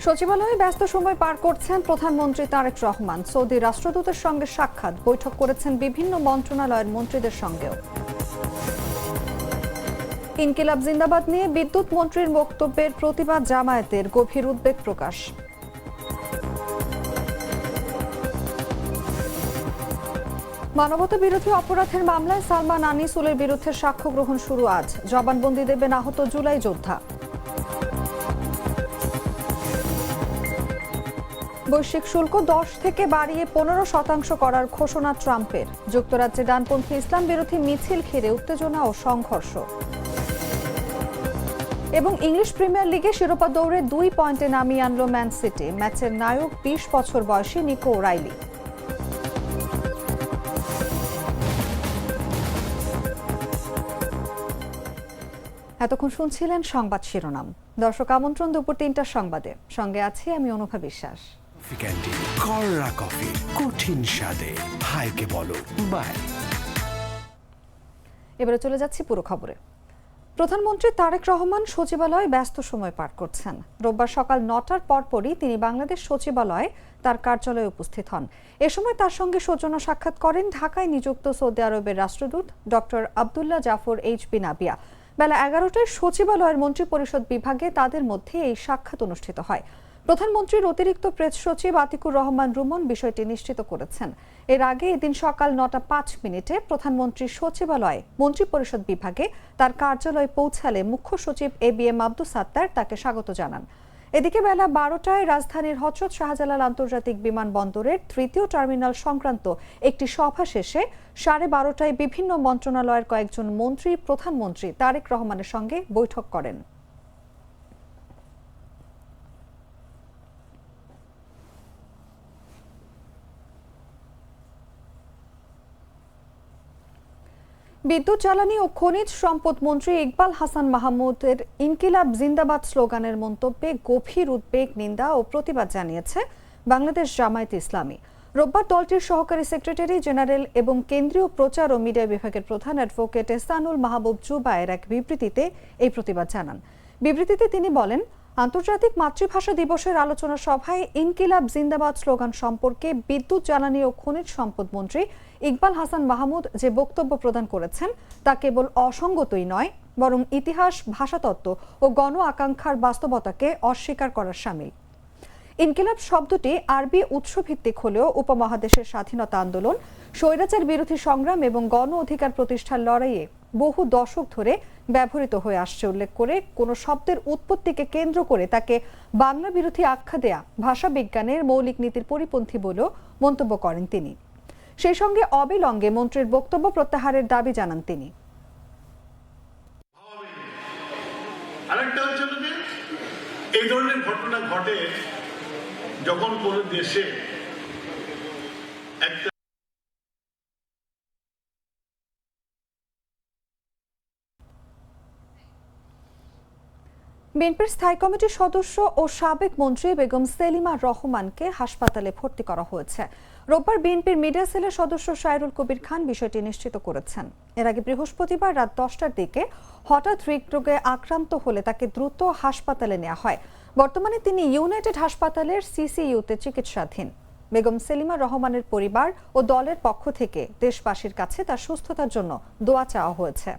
সচিবালয়ে ব্যস্ত সময় পার করছেন প্রধানমন্ত্রী তারেক রহমান। সৌদি রাষ্ট্রদূতের সঙ্গে সাক্ষাৎ, বৈঠক করেছেন বিভিন্ন মন্ত্রণালয়ের মন্ত্রীদের সঙ্গেও। ইনকিলাব জিন্দাবাদ নিয়ে বিদ্যুৎ মন্ত্রীর বক্তব্যের প্রতিবাদ জামায়াতের, গভীর উদ্বেগ প্রকাশ। মানবতা বিরোধী অপরাধের মামলায় সালমান আনিসুলের বিরুদ্ধে সাক্ষ্য গ্রহণ শুরু আজ। জবানবন্দি দেবেন আহত জুলাই যোদ্ধা। বৈশ্বিক শুল্ক 10 থেকে বাড়িয়ে 15% করার ঘোষণা ট্রাম্পের। যুক্তরাজ্যে ডানপন্থী ইসলাম বিরোধী মিছিল ঘিরে উত্তেজনা ও সংঘর্ষ। এবং ইংলিশ প্রিমিয়ার লিগে শিরোপা দৌড়ে 2 পয়েন্টে নামিয়ে আনল ম্যান সিটি। ম্যাচের নায়ক 20 বছর বয়সী নিকো ওরাইলি। এতক্ষণ শুনছিলেন সংবাদ শিরোনাম। দর্শক, আমন্ত্রণ দুপুর 3টার সংবাদে। সঙ্গে আছি আমি অনুভা বিশ্বাস। কররা কফি, কঠিন স্বাদে, হাইকে বলো বাই। এবারে চলে যাচ্ছি পুরো খবরে। প্রধানমন্ত্রী তারেক রহমান সচিবালয়ে ব্যস্ত সময় পার করছেন। রোববার সকাল 9টার পরপরই তিনি বাংলাদেশ সচিবালয়ে তার কার্যালয়ে উপস্থিত হন। এ সময় তার সঙ্গে সৌজন্য সাক্ষাৎ করেন ঢাকায় নিযুক্ত সৌদি আরবের রাষ্ট্রদূত ডক্টর আবদুল্লাহ জাফর এইচবি নাবিয়া। বেলা 11টায় সচিবালয়ের মন্ত্রিপরিষদ বিভাগে তাদের মধ্যে এই সাক্ষাৎ অনুষ্ঠিত হয়। প্রধানমন্ত্রীর অতিরিক্ত প্রেস সচিব আতিকুর রহমান রুমন বিষয়টি নিশ্চিত করেছেন। এর আগে এদিন সকাল 9টা 5 মিনিটে প্রধানমন্ত্রী সচিবালয়ে মন্ত্রিপরিষদ বিভাগে তার কার্যালয়ে পৌঁছালে মুখ্য সচিব এবিএম আব্দুস সাত্তার তাকে স্বাগত জানান। এদিকে বেলা 12টায় রাজধানীর হযরত শাহজালাল আন্তর্জাতিক বিমানবন্দরের 3য় টার্মিনাল সংক্রান্ত একটি সভা শেষে 12:30টায় বিভিন্ন মন্ত্রণালয়ের কয়েকজন মন্ত্রী প্রধানমন্ত্রী তারেক রহমানের সঙ্গে বৈঠক করেন। বিদ্যুৎ, জ্বালানি ও খনিজ সম্পদ মন্ত্রী ইকবাল হাসান মাহমুদের ইনকিলাব জিন্দাবাদ স্লোগানের মন্তব্যে গভীর উদ্বেগ, নিন্দা ও প্রতিবাদ জানিয়েছে বাংলাদেশ জামায়াতে ইসলামী। রোববার দলটির সহকারী সেক্রেটারি জেনারেল এবং কেন্দ্রীয় প্রচার ও মিডিয়া বিভাগের প্রধান অ্যাডভোকেট এহসানুল মাহবুব জুবায়ের এক বিবৃতিতে এই প্রতিবাদ জানান। বিবৃতিতে তিনি বলেন, আন্তর্জাতিক মাতৃভাষা দিবসের আলোচনা সভায় ইনকিলাব জিন্দাবাদ স্লোগান সম্পর্কে বিদ্যুৎ, জ্বালানি ও খনিজ সম্পদ মন্ত্রী ইকবাল হাসান মাহমুদ যে বক্তব্য প্রদান করেছেন তা কেবল অসঙ্গতই নয়, বরং ইতিহাস, ভাষাতত্ত্ব ও গণ আকাঙ্ক্ষার বাস্তবতাকে অস্বীকার করার শামিল। ইনকিলাব শব্দটি আরবি উৎসভিত্তিক হলেও উপমহাদেশের স্বাধীনতা আন্দোলন, স্বৈরাচার বিরোধী সংগ্রাম এবং গণ অধিকার প্রতিষ্ঠার লড়াইয়ে বহু দশক ধরে ব্যবহৃত হয়ে আসছে উল্লেখ করে কোনো শব্দের উৎপত্তিকে কেন্দ্র করে তাকে বাংলা বিরোধী আখ্যা দেয়া ভাষা বিজ্ঞানের মৌলিক নীতির পরিপন্থী বলেও মন্তব্য করেন তিনি। সেই সঙ্গে অবিলম্বে মন্ত্রীর বক্তব্য প্রত্যাহারের দাবি জানান তিনি। এই ধরনের ঘটনা ঘটে যখন কোন দেশে একটা বিএনপির স্থায়ী কমিটির সদস্য ও সাবেক মন্ত্রী বেগম সেলিমা রহমানকে হাসপাতালে ভর্তি করা হয়েছে। রোববার বিএনপির মিডিয়া সেলের সদস্য সাইরুল কবির খান বিষয়টি নিশ্চিত করেছেন। এর আগে বৃহস্পতিবার রাত 10টার দিকে হঠাৎ হৃদরোগে আক্রান্ত হলে তাকে দ্রুত হাসপাতালে নেওয়া হয়। বর্তমানে তিনি ইউনাইটেড হাসপাতালের সিসিইউতে চিকিৎসাধীন। বেগম সেলিমা রহমানের পরিবার ও দলের পক্ষ থেকে দেশবাসীর কাছে তার সুস্থতার জন্য দোয়া চাওয়া হয়েছে।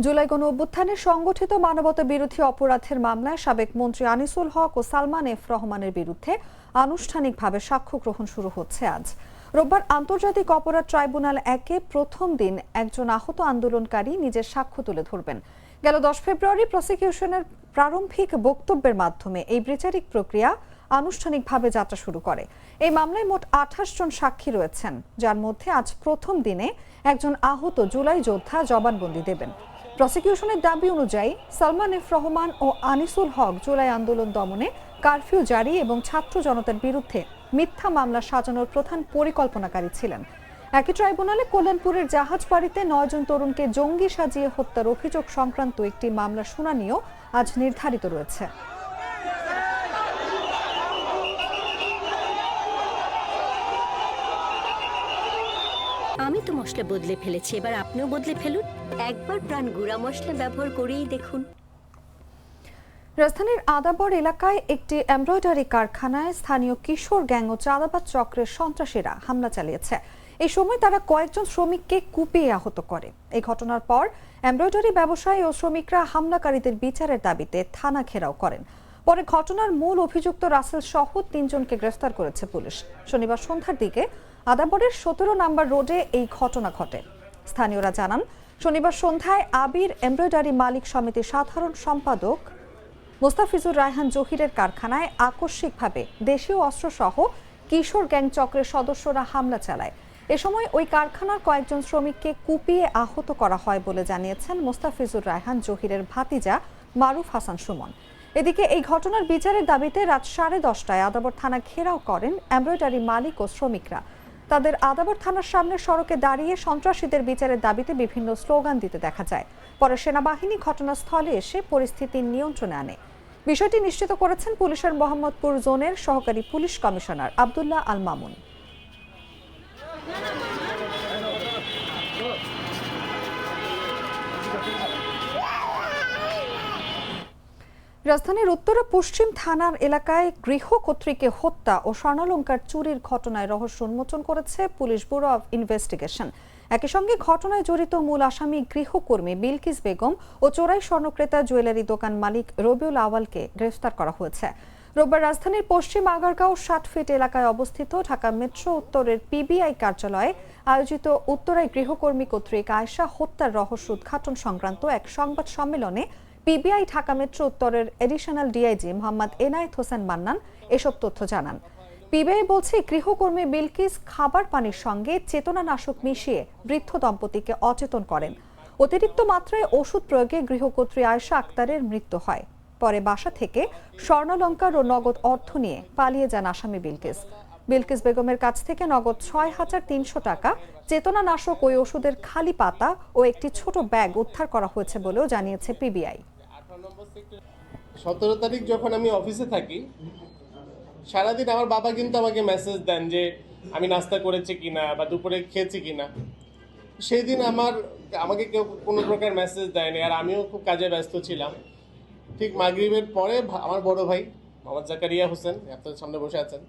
জুলাই গণ অভ্যুত্থানের সংগঠিত মানবতা বিরোধী অপরাধের মামলায় সাবেক মন্ত্রী আনিসুল হক ও সালমান এফ রহমানের বিরুদ্ধে আনুষ্ঠানিকভাবে সাক্ষ্য গ্রহণ শুরু হচ্ছে আজ। রোববার আন্তর্জাতিক অপরাধ ট্রাইব্যুনাল 1-এ প্রথম দিন একজন আহত আন্দোলনকারী নিজের সাক্ষ্য তুলে ধরবেন। গেল 10 ফেব্রুয়ারি প্রসিকিউশনের প্রারম্ভিক বক্তব্যের মাধ্যমে এই বিচারিক প্রক্রিয়া আনুষ্ঠানিকভাবে যাত্রা শুরু করে। এই মামলায় মোট 28 জন সাক্ষী রয়েছেন, যার মধ্যে আজ প্রথম দিনে একজন আহত জুলাই যোদ্ধা জবানবন্দি দেবেন। প্রসিকিউশনের দাবি অনুযায়ী সালমান এফ রহমান ও আনিসুল হক জুলাই আন্দোলন দমনে কারফিউ জারি এবং ছাত্র জনতার বিরুদ্ধে মিথ্যা মামলা সাজানোর প্রধান পরিকল্পনাকারী ছিলেন। একই ট্রাইব্যুনালে কল্যাণপুরের জাহাজবাড়িতে 9 জন তরুণকে জঙ্গি সাজিয়ে হত্যার অভিযোগ সংক্রান্ত একটি মামলার শুনানিও আজ নির্ধারিত রয়েছে। আমি তোমার মশলা বদলে ফেলেছি, এবার আপনিও বদলে ফেলুন। একবার প্রাণ গুঁড়া মশলা ব্যবহার করেই দেখুন। রাজধানীর আদাবর এলাকায় একটি এমব্রয়ডারি কারখানায় স্থানীয় কিশোর গ্যাং ও চাঁদাবাজ চক্রের সন্ত্রাসীরা হামলা চালিয়েছে। এই সময় তারা কয়েকজন শ্রমিককে কুপিয়ে আহত করে। এই ঘটনার পর এমব্রয়ডারি ব্যবসায়ী ও শ্রমিকরা হামলাকারীদের বিচারের দাবিতে থানা ঘেরাও করেন। পরে ঘটনার মূল অভিযুক্ত রাসেল সহ 3 জনকে গ্রেফতার করেছে পুলিশ। শনিবার সন্ধ্যার দিকে আদাবরের 17 নম্বর রোডে এই ঘটনা ঘটে। স্থানীয়রা জানান, শনিবার সন্ধ্যায় আবির এমব্রয়ডারি মালিক সমিতির সাধারণ সম্পাদক মোস্তাফিজুর রায়হান জহিরের কারখানায় আকস্মিকভাবে দেশীয় অস্ত্রসহ কিশোর গ্যাং চক্রের সদস্যরা হামলা চালায়। এ সময় ওই কারখানার কয়েকজন শ্রমিককে কুপিয়ে আহত করা হয় বলে জানিয়েছেন মোস্তাফিজুর রায়হান জহিরের ভাতিজা মারুফ হাসান সুমন। এদিকে এই ঘটনার বিচারের দাবিতে রাত 10:30টায় আদাবর থানা ঘেরাও করেন এমব্রয়ডারি মালিক ও শ্রমিকরা। তাদের আদাবর থানার সামনে সড়কে দাঁড়িয়ে সন্ত্রাসীদের বিচারের দাবিতে বিভিন্ন স্লোগান দিতে দেখা যায়। পরে সেনাবাহিনী ঘটনাস্থলে এসে পরিস্থিতি নিয়ন্ত্রণে আনে। বিষয়টি নিশ্চিত করেছেন পুলিশের মোহাম্মদপুর জোনের সহকারী পুলিশ কমিশনার আব্দুল্লাহ আল মামুন। রাজধানীর উত্তর পশ্চিম থানার এলাকায় গৃহকর্ত্রীকে হত্যা ও স্বর্ণালংকার চুরির ঘটনায় রহস্য উন্মোচন করেছে পুলিশ ব্যুরো অব ইনভেস্টিগেশন। একই সঙ্গে ঘটনায় জড়িত মূল আসামি গৃহকর্মী বিলকিস বেগম ও চোরাই স্বর্ণক্রেতা জুয়েলারি দোকান মালিক রবিউল আওয়ালকে গ্রেফতার করা হয়েছে। রোববার রাজধানীর পশ্চিম আগারগাঁও 60 ফিট এলাকায় অবস্থিত ঢাকা মেট্রো উত্তরের পিবিআই কার্যালয়ে আয়োজিত উত্তরায় গৃহকর্মী কর্তৃক আয়েশা হত্যার রহস্য উদ্ঘাটন সংক্রান্ত এক সংবাদ সম্মেলনে পিবিআই ঢাকা মেট্রো উত্তরের এডিশনাল ডিআইজি মোহাম্মদ এনায়েত হোসেন মান্নান এসব তথ্য জানান। পিবিআই বলছে, গৃহকর্মী বিলকিস খাবার পানির সঙ্গে চেতনানাশক মিশিয়ে বৃদ্ধ দম্পতিকে অচেতন করেন। অতিরিক্ত মাত্রায় ওষুধ প্রয়োগে গৃহকর্ত্রী আয়েশা আক্তারের মৃত্যু হয়। পরে বাসা থেকে স্বর্ণালংকার ও নগদ অর্থ নিয়ে পালিয়ে যান আসামি বিলকিস। বিলকিস বেগমের কাছ থেকে নগদ 6,300 টাকা, চেতনানাশক ওই ওষুধের খালি পাতা ও একটি ছোট ব্যাগ উদ্ধার করা হয়েছে বলেও জানিয়েছে পিবিআই। 17 তারিখ যখন আমি অফিসে থাকি, সারাদিন আমার বাবা কিন্তু আমাকে মেসেজ দেন যে আমি নাস্তা করেছি কিনা বা দুপুরে খেয়েছি কিনা। সেই দিন আমাকে কেউ কোনো প্রকার মেসেজ দেয়নি, আর আমিও খুব কাজে ব্যস্ত ছিলাম। ঠিক মাগরিবের পরে আমার বড় ভাই মোহাম্মদ জাকারিয়া হোসেন, আপনার সামনে বসে আছেন,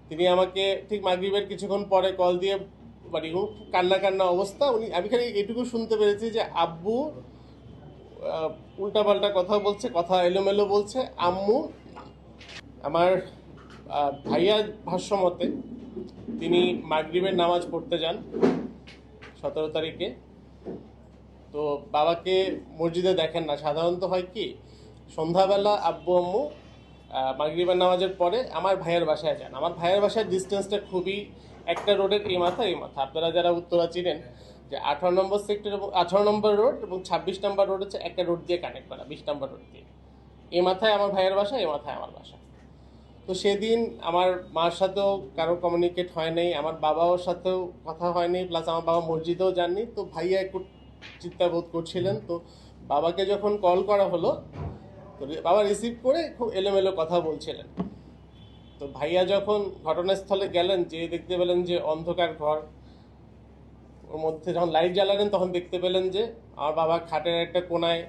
তিনি আমাকে ঠিক মাগরিবের কিছুক্ষণ পরে কল দিয়ে মানে কান্না অবস্থা। আমি খালি এটুকু শুনতে পেরেছি যে আব্বু উল্টাপাল্টা কথা বলছে, কথা এলোমেলো বলছে। আম্মু, আমার ভাইয়া ভাষ্য মতে তিনি মাগরিবের নামাজ পড়তে যান 17 তারিখে। তো বাবাকে মসজিদে দেখেন না। সাধারণত হয় কি, সন্ধ্যাবেলা আব্বু আম্মু মাগরিবের নামাজের পরে আমার ভাইয়ের বাসায় যান। আমার ভাইয়ের বাসার ডিস্টেন্সটা খুবই, একটা রোডের এই মাথা। আপনারা যারা উত্তরা চিনেন, যে 18 নম্বর সেক্টর এবং 18 নম্বর রোড এবং 26 নম্বর রোড হচ্ছে একটা রোড দিয়ে কানেক্ট করা, 20 নম্বর রোড দিয়ে। এই মাথায় আমার ভাইয়ের বাসা, এই মাথায় আমার বাসা। তো সেদিন আমার মার সাথেও কারো কমিউনিকেট হয় নাই, আমার বাবার সাথেও কথা হয়নি, প্লাস আমার বাবা মসজিদেও যাননি। তো ভাইয়া একটু চিন্তাবোধ করছিলেন। তো বাবাকে যখন কল করা হলো, তো বাবা রিসিভ করে খুব এলোমেলো কথা বলছিলেন। তো ভাইয়া যখন ঘটনাস্থলে গেলেন, যে দেখতে পেলেন যে অন্ধকার ঘর, ওর মধ্যে যখন লাইট জ্বালালেন তখন দেখতে পেলেন যে আমার বাবা খাটের একটা কোনায়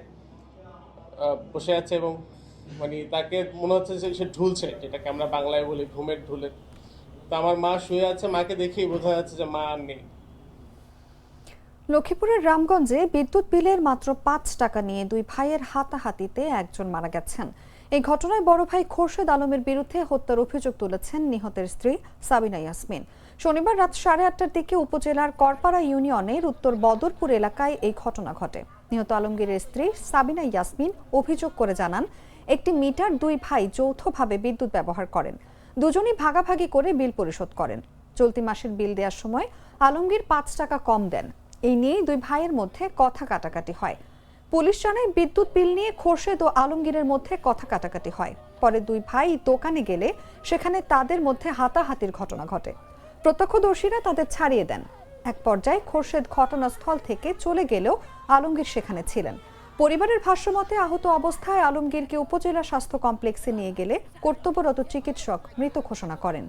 বসে আছে এবং মানে তাকে মনে হচ্ছে যে সে ঢুলছে, যেটাকে আমরা বাংলায় বলি ঘুমের ঢুলে। তো আমার মা শুয়ে আছে, মাকে দেখেই বোঝা যাচ্ছে যে মা আর নেই। লক্ষ্মীপুরের রামগঞ্জে বিদ্যুৎ বিলের মাত্র 5 টাকা নিয়ে 2 ভাইয়ের হাতাহাতিতে একজন মারা গেছেন। এই ঘটনায় বড় ভাই খোরশেদ আলমের বিরুদ্ধে হত্যার অভিযোগ তুলেছেন নিহতের স্ত্রী সাবিনা ইয়াসমিন। শনিবার রাত 8:30টার দিকে উপজেলার করপাড়া ইউনিয়নের উত্তর বদরপুর এলাকায় এই ঘটনা ঘটে। নিহত আলমগীরের স্ত্রী সাবিনা ইয়াসমিন অভিযোগ করে জানান, একটি মিটার 2 ভাই যৌথভাবে বিদ্যুৎ ব্যবহার করেন। দুজনই ভাগাভাগি করে বিল পরিশোধ করেন। চলতি মাসের বিল দেওয়ার সময় আলমগীর 5 টাকা কম দেন। এই নিয়ে 2 ভাইয়ের মধ্যে কথা কাটাকাটি হয়। পুলিশ জানায়, বিদ্যুৎ বিল নিয়ে খোরশেদ ও আলমগীরের মধ্যে কথা কাটাকাটি হয়। পরে 2 ভাই দোকানে গেলে সেখানে তাদের মধ্যে হাতাহাতির ঘটনা ঘটে। প্রত্যক্ষদর্শীরা তাদের ছাড়িয়ে দেন। এক পর্যায়ে খোরশেদ ঘটনাস্থল থেকে চলে গেলেও আলমগীর সেখানে ছিলেন। পরিবারের ভাষ্যমতে আহত অবস্থায় আলমগীরকে উপজেলা স্বাস্থ্য কমপ্লেক্সে নিয়ে গেলে কর্তব্যরত চিকিৎসক মৃত ঘোষণা করেন।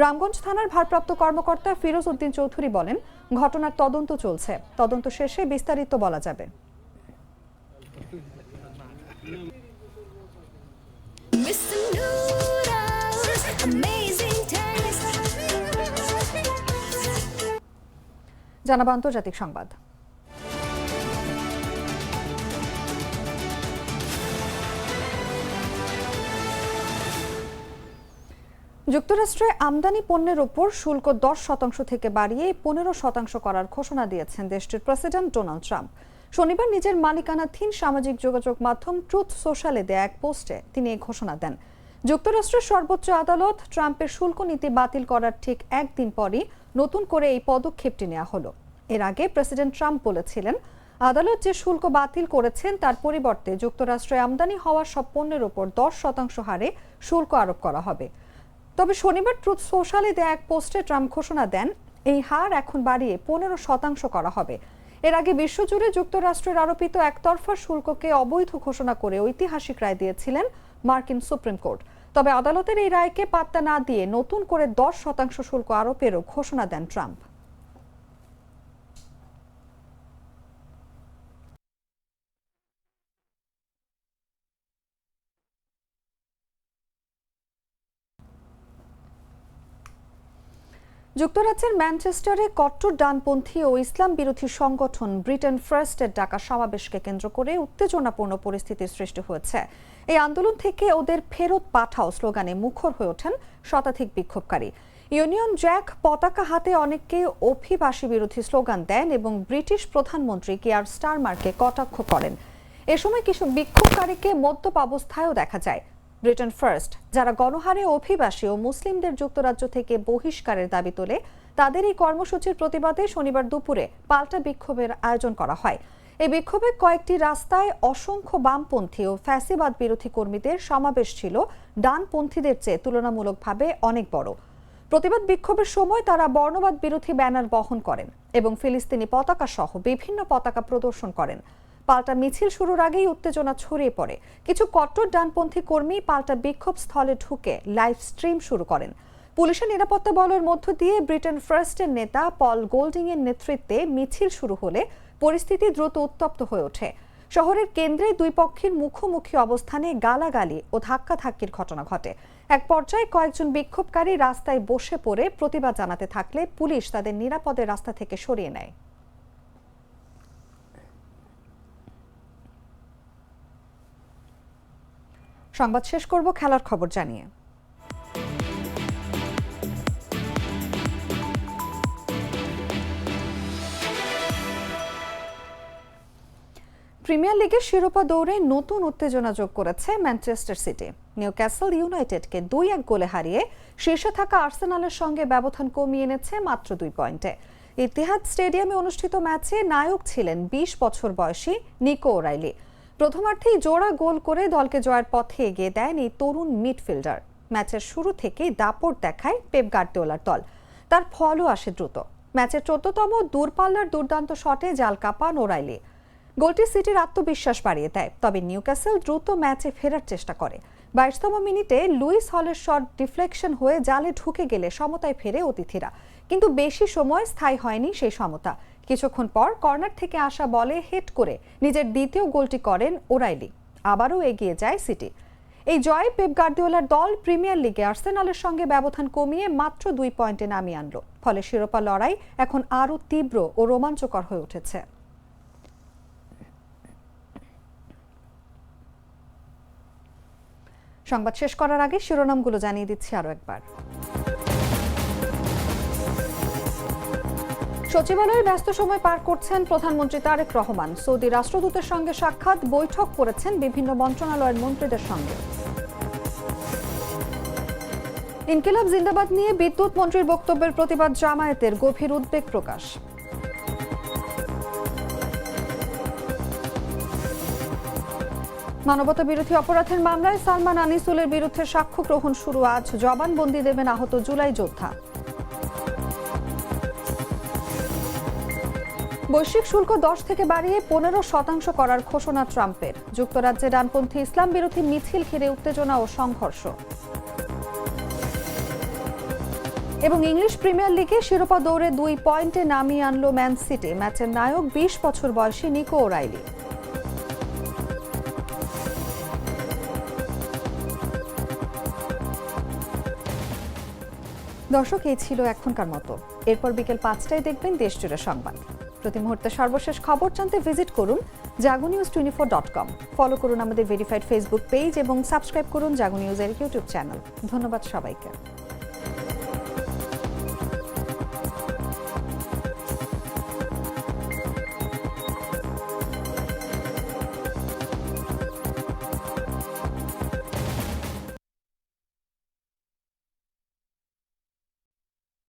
রামগঞ্জ থানার ভারপ্রাপ্ত কর্মকর্তা ফিরোজ উদ্দিন চৌধুরী বলেন, ঘটনার তদন্ত চলছে, তদন্ত শেষে বিস্তারিত বলা যাবে। জানাবো আন্তর্জাতিক সংবাদ। যুক্তরাষ্ট্রে আমদানি পণ্যের উপর শুল্ক 10% থেকে বাড়িয়ে 15% করার ঘোষণা দিয়েছেন দেশটির প্রেসিডেন্ট ডোনাল্ড ট্রাম্প। শনিবার নিজের মালিকানাধীন সামাজিক যোগাযোগ মাধ্যম ট্রুথ সোশ্যালে দেয়া এক পোস্টে তিনি এই ঘোষণা দেন। যুক্তরাষ্ট্রের সর্বোচ্চ আদালত ট্রাম্পের শুল্ক নীতি বাতিল করার ঠিক একদিন পরই নতুন করে এই পদক্ষেপটি নেওয়া হলো। এর আগে প্রেসিডেন্ট ট্রাম্প বলেছিলেন, আদালত যে শুল্ক বাতিল করেছেন তার পরিবর্তে যুক্তরাষ্ট্রে আমদানি হওয়া সব পণ্যের উপর 10% হারে শুল্ক আরোপ করা হবে। তবে শনিবার ট্রুথ সোশ্যালে দেয়া এক পোস্টে ট্রাম্প ঘোষণা দেন, এই হার এখন বাড়িয়ে 15% করা হবে। এর আগে বিশ্বজুড়ে যুক্তরাষ্ট্রের আরোপিত একতরফা শুল্ককে অবৈধ ঘোষণা করে ঐতিহাসিক রায় দিয়েছিলেন মার্কিন সুপ্রিম কোর্ট। তবে আদালতের এই রায়কে পাত্তা না দিয়ে নতুন করে 10% শুল্ক আরোপেরও ঘোষণা দেন ট্রাম্প। যুক্তরাজ্যের ম্যানচেস্টারে কট্টর ডানপন্থী ও ইসলাম বিরোধী সংগঠন ব্রিটেন ফার্স্টের ডাকা সমাবেশকে কেন্দ্র করে উত্তেজনাপূর্ণ পরিস্থিতির সৃষ্টি হয়েছে। এই আন্দোলন থেকে ওদের ফেরত পাঠাও স্লোগানে মুখর হয়ে ওঠেন শতাধিক বিক্ষোভকারী। ইউনিয়ন জ্যাক পতাকা হাতে অনেককে অভিবাসী বিরোধী স্লোগান দেন এবং ব্রিটিশ প্রধানমন্ত্রী কিয়ার স্টারমারকে কটাক্ষ করেন। এ সময় কিছু বিক্ষোভকারীকে মদ্যপ অবস্থায়ও দেখা যায়। ব্রিটেন ফার্স্ট, যারা গণহারে অভিবাসী ও মুসলিমদের যুক্তরাজ্য থেকে বহিষ্কারের দাবি তোলে, তাদের এই কর্মসূচির প্রতিবাদে শনিবার দুপুরে পাল্টা বিক্ষোভের আয়োজন করা হয়। এই বিক্ষোভে কয়েকটি রাস্তায় অসংখ্য বামপন্থী ও ফ্যাসিবাদ বিরোধী কর্মীদের সমাবেশ ছিল ডানপন্থীদের চেয়ে তুলনামূলকভাবে অনেক বড়। প্রতিবাদ বিক্ষোভের সময় তারা বর্ণবাদ বিরোধী ব্যানার বহন করেন এবং ফিলিস্তিনি পতাকা সহ বিভিন্ন পতাকা প্রদর্শন করেন। পাল্টা মিছিল শুরুর আগেই উত্তেজনা ছড়িয়ে পড়ে। কিছু কট্টর ডানপন্থী কর্মী পাল্টা বিক্ষোভ স্থলে ঢুকে লাইভ স্ট্রিম শুরু করেন। পুলিশের নিরাপত্তা বলের মধ্য দিয়ে ব্রিটেন ফার্স্টের নেতা পল গোল্ডিং এর নেতৃত্বে মিছিল শুরু হলে পরিস্থিতি দ্রুত উত্তপ্ত হয়ে ওঠে। শহরের কেন্দ্রে দুই পক্ষের মুখোমুখি অবস্থানে গালাগালি ও ধাক্কাধাক্কির ঘটনা ঘটে। এক পর্যায়ে কয়েকজন বিক্ষোভকারী রাস্তায় বসে পড়ে প্রতিবাদ জানাতে থাকলে পুলিশ তাদের নিরাপদে রাস্তা থেকে সরিয়ে নেয়। সংবাদ শেষ করব খেলার খবর জানিয়ে। প্রিমিয়ার লিগের শিরোপা দৌড়ে নতুন উত্তেজনা যোগ করেছে ম্যানচেস্টার সিটি। নিউক্যাসল ইউনাইটেডকে 2-1 গোলে হারিয়ে শীর্ষে থাকা আর্সেনালের সঙ্গে ব্যবধান কমিয়ে এনেছে মাত্র 2 পয়েন্টে। ইতিহাদ স্টেডিয়ামে অনুষ্ঠিত ম্যাচে নায়ক ছিলেন 20 বছর বয়সী নিকো ওরাইলি। প্রথমার্ধেই জোড়া গোল করে দলকে জয়ের পথে এগিয়ে দেন এই তরুণ মিডফিল্ডার। ম্যাচের শুরু থেকেই দাপট দেখায় পেপ গার্দিওলার দল, তার ফলও আসে দ্রুত। ম্যাচের 14তম দূরপাল্লার দুর্দান্ত শটে জাল কাপান ওরাইলি। গোলটি সিটির আত্মবিশ্বাস বাড়িয়ে দেয়। তবে নিউক্যাসল দ্রুত ম্যাচে ফেরার চেষ্টা করে। 22তম মিনিটে লুইস হলের শট ডিফ্লেকশন হয়ে জালে ঢুকে গেলে সমতায় ফেরে অতিথিরা, কিন্তু বেশি সময় স্থায়ী হয়নি সেই সমতা। কিছুক্ষণ পর কর্নার থেকে আসা বলে হেড করে নিজের দ্বিতীয় গোলটি করেন ওরাইলি। আবারও এগিয়ে যায় সিটি। এই জয় পেপ গার্দিওলার দল প্রিমিয়ার লিগে আর্সেনালের সঙ্গে ব্যবধান কমিয়ে মাত্র 2 পয়েন্টে নামিয়ে আনলো। ফলে শিরোপা লড়াই এখন আরও তীব্র ও রোমাঞ্চকর হয়ে উঠেছে। সংবাদ শেষ করার আগে শিরোনামগুলো জানিয়ে দিচ্ছি আরো একবার। সচিবালয়ে ব্যস্ত সময় পার করছেন প্রধানমন্ত্রী তারেক রহমান। সৌদি রাষ্ট্রদূতের সঙ্গে সাক্ষাৎ, বৈঠক করেছেন বিভিন্ন মন্ত্রণালয়ের মন্ত্রীদের সঙ্গে। ইনকিলাব জিন্দাবাদ নিয়ে বিদ্যুৎ মন্ত্রীর বক্তব্যের প্রতিবাদ জামায়াতের, গভীর উদ্বেগ প্রকাশ। মানবতা বিরোধী অপরাধের মামলায় সালমান আনিসুলের বিরুদ্ধে সাক্ষ্য গ্রহণ শুরু আজ। জবানবন্দি দেবেন আহত জুলাই যোদ্ধা। বৈশ্বিক শুল্ক 10 থেকে বাড়িয়ে 15% করার ঘোষণা ট্রাম্পের। যুক্তরাজ্যে ডানপন্থী ইসলাম বিরোধী মিছিল ঘিরে উত্তেজনা ও সংঘর্ষ। এবং ইংলিশ প্রিমিয়ার লিগে শিরোপা দৌড়ে 2 পয়েন্টে নামিয়ে আনলো ম্যান সিটি। ম্যাচের নায়ক 20 বছর বয়সী নিকো ওরাইলি। দর্শক, এই ছিল এখনকার মতো। এরপর বিকেল 5টায় দেখবেন দেশজুড়ে সংবাদ। প্রতি মুহূর্তে সর্বশেষ খবর জানতে ভিজিট করুন jagonews24.com। ফলো করুন আমাদের ভেরিফাইড ফেসবুক পেজ এবং সাবস্ক্রাইব করুন জাগো নিউজের ইউটিউব চ্যানেল। ধন্যবাদ সবাইকে।